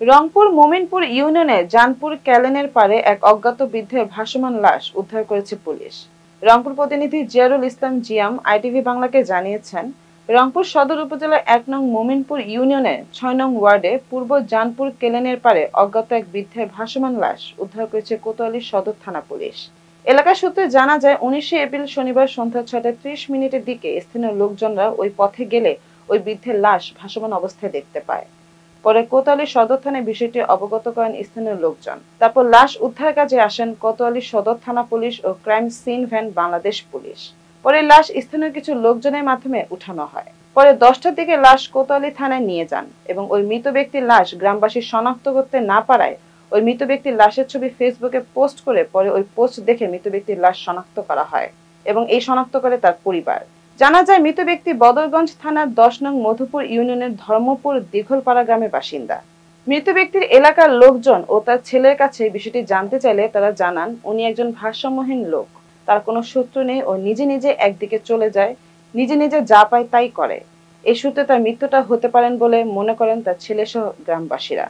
রংপুর মোমিনপুর ইউনিয়নের জানপুর ক্যানেলের পাড়ে এক অজ্ঞাত বৃদ্ধের ভাসমান লাশ উদ্ধার করেছে পুলিশ। রংপুর প্রতিনিধি জিয়ারুল ইসলাম জিয়াম আইটিভি বাংলাকে জানিয়েছেন, রংপুর সদর উপজেলার ১ নং মোমিনপুর ইউনিয়নের ৬ নং ওয়ার্ডে পূর্ব জানপুর ক্যানেলের পাড়ে অজ্ঞাত এক বৃদ্ধের ভাসমান লাশ উদ্ধার করেছে কোতোয়ালী সদর থানা পুলিশ। এলাকা সূত্রে জানা যায়, ১৯ এপ্রিল শনিবার সন্ধ্যা ৬টা ৩০ মিনিটের দিকে স্থানীয় লোকজনরা ওই পথে গেলে ওই বৃদ্ধের লাশ ভাসমান অবস্থায় দেখতে পায়। পরে কোতোয়ালী সদর থানায় বিষয়টি অবগত করেন স্থানীয় লোকজন। তারপর লাশ উদ্ধার কাজে আসেন কোতোয়ালী সদর থানা পুলিশ ও crime scene van Bangladesh police. পরে লাশ স্থানীয় কিছু লোকজনের মাধ্যমে উঠানো হয়। পরে ১০টার দিকে লাশ কোতোয়ালী থানায় নিয়ে যান এবং ওই মৃত ব্যক্তির লাশ গ্রামবাসী শনাক্ত করতে না পারায় ওই মৃত ব্যক্তির লাশের ছবি ফেসবুকে পোস্ট করে পরে ওই পোস্ট দেখে মৃত ব্যক্তির লাশ শনাক্ত করা হয় এবং এই শনাক্ত করে তার পরিবার। জানা যায়, মৃত ব্যক্তি বদরগঞ্জ থানার ১০ নং মধুপুর ইউনিয়নের ধর্মপুর দীঘলপাড়া গ্রামের বাসিন্দা। মৃত ব্যক্তির এলাকার লোকজন ও তার ছেলের কাছে বিষয়টি জানতে চাইলে তারা জানান, উনি একজন ভারসাম্যহীন লোক, তার কোনো শত্রু নেই ও নিজে নিজে একদিকে চলে যায়, নিজে নিজে যা পায় তাই করে। এই সূত্রে তার মৃত্যুটা হতে পারেন বলে মনে করেন তার ছেলেসহ গ্রামবাসীরা।